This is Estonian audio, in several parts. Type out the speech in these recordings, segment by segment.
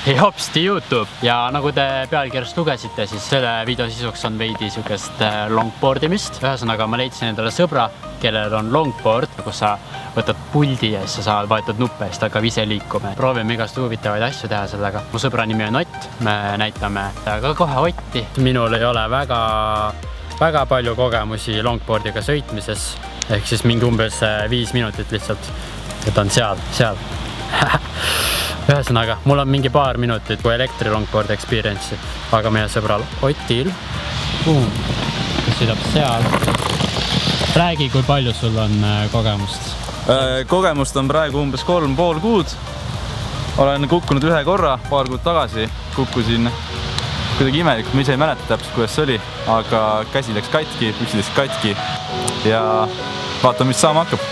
Hopsti YouTube ja nagu te pealkirjast lugesite, siis selle video sisuks on veidi sihukest longboardimist. Ühesõnaga ma leidsin endale sõbra, kellel on longboard, kus sa võtad puldi ja siis sa saad vajutad nuppe ja siis ta hakkab ise liikuma. Proovime igast huvitavaid asju teha sellega. Mu sõbra nimi on Ott, me näitame ka kohe Otti. Minul ei ole väga palju kogemusi longboardiga sõitmises, ehk siis mingi umbes 5 minutit lihtsalt, et on seal. Ühesõnaga, mul on mingi paar minutit kui elektri longboard experience'i, aga meie sõbral Otil, kes sõidab seal. Räägi, kui palju sul on kogemust? Kogemust on praegu umbes 3,5 kuud. Olen kukkunud ühe korra, paar kuud tagasi. Kukkusin kuidagi imelikult, ma ise ei mäleta täpselt, kuidas see oli, aga käsi läks katki, püksid läks katki ja vaatame, mis saama hakkab.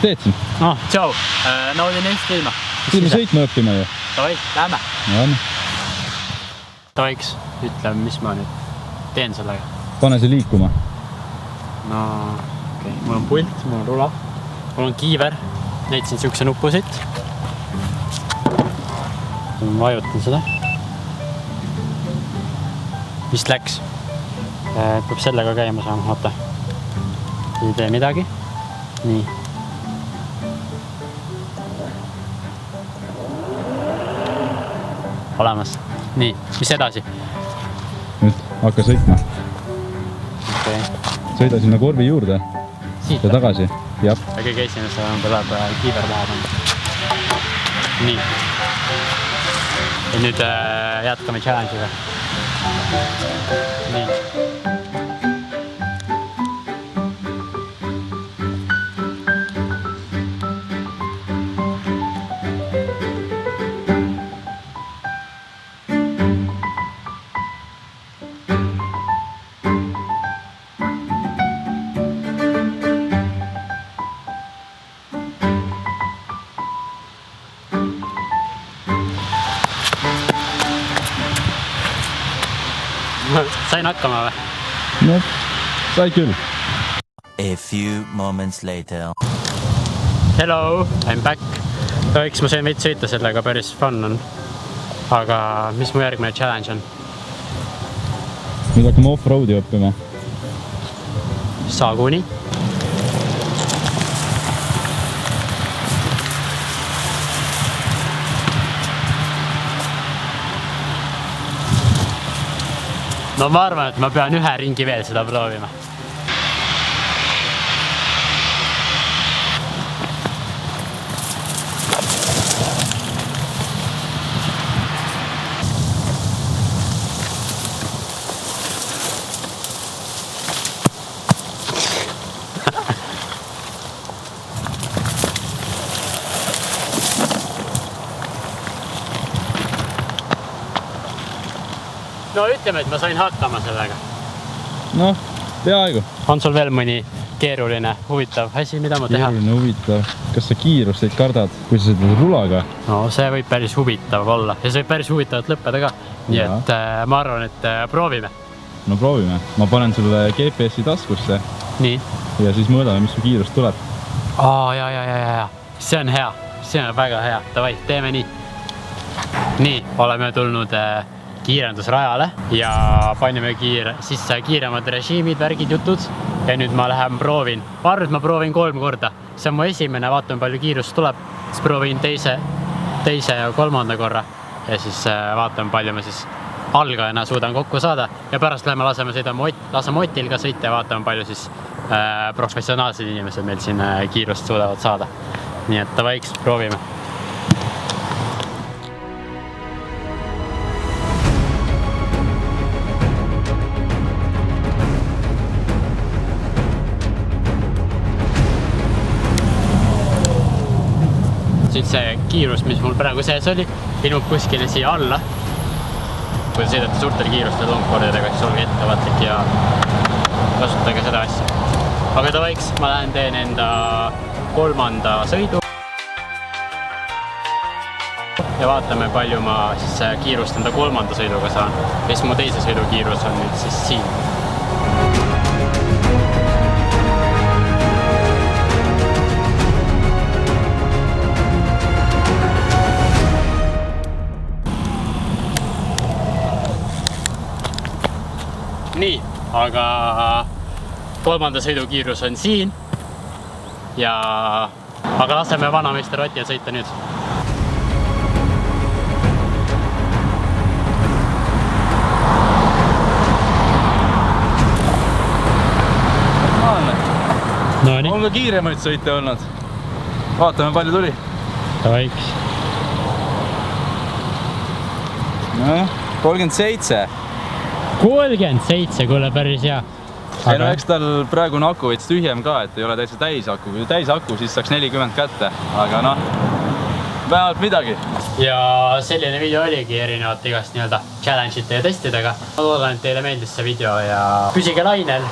Teed siin? Tšau, naudin Eesti ilma. Siin me sõitma õppime ju. Tavai, lähme. Lähme. Tavaiks, ütle, mis ma nüüd teen sellega. Pane see liikuma. No, okei. Mul on pult, mul on rula, mul on kiiver. Leidsin sihukese nupu siit. Ma vajutan seda. Vist läks. Peab sellega käima saama, oota. Ei tee midagi. Nii. Olemas. Nii, mis edasi? Nüüd hakka sõitma. Okay. Sõida sinna korvi juurde. Siit? Ja tagasi. Jah. Ja kõige esimese tuleb kiiver maha panna. Nii. Ja nüüd jätkame challenge'iga. Nii. Sain hakkama või? No, sai küll. A few moments later. Hello, I'm back. Eks ma sain veits sõita sellega, päris fun on. Aga mis mu järgmine challenge on? Nüüd hakkame off-roadi õppima. Saaguni. No ma arvan, et ma pean ühe ringi veel seda proovima. No ütleme, et ma sain hakkama sellega. Noh, peaaegu. On sul veel mõni keeruline, huvitav asi, mida ma teha? Keeruline, huvitav. Kas sa kiiruseid kardad, kui sa sõidad rulaga? No see võib päris huvitav olla ja see võib päris huvitavalt lõppeda ka. Nii et ma arvan, et proovime. No proovime. Ma panen sulle GPS-i taskusse. Nii. Ja siis mõõdame, mis su kiirus tuleb. Ja. See on hea. See on väga hea. Davai, teeme nii. Nii, oleme tulnud kiirendusrajale ja panime sisse kiiremad režiimid, värgid, jutud ja nüüd ma lähen proovin. Ma arvan, et ma proovin 3 korda. See on mu esimene, vaatame palju kiirust tuleb. Siis proovin teise ja 3. korra ja siis vaatame palju ma siis algajana suudan kokku saada ja pärast lähme laseme Otil ka sõita ja vaatame palju siis professionaalsed inimesed meil siin kiirust suudavad saada. Nii et tavaiks, proovime. See kiirus, mis mul praegu sees oli, ilmub kuskile siia alla. kui te sõidate suurtel kiirustel longboardidega, siis olge ettevaatlik ja kasutage seda asja. Aga davaiks, ma lähen teen enda 3. sõidu ja vaatame, palju ma siis kiirust enda 3. sõiduga saan. Ja siis mu 2. sõidu kiirus on nüüd siis siin. Nii, aga 3. sõidu kiirus on siin ja aga laseme vanameister Otil sõita nüüd. No nii. On ka kiiremaid sõite olnud. Vaatame, palju tuli. Davaiks. No, 37. 37, kuule päris hea. Ei no eks tal praegune aku veits tühjem ka, et ei ole täitsa täis aku. Kui täis aku, siis saaks 40 kätte. Aga noh, vähemalt midagi. Ja selline video oligi erinevalt igast nii-öelda challenge'ite ja testidega. Ma loodan, et teile meeldis see video ja püsige lainel.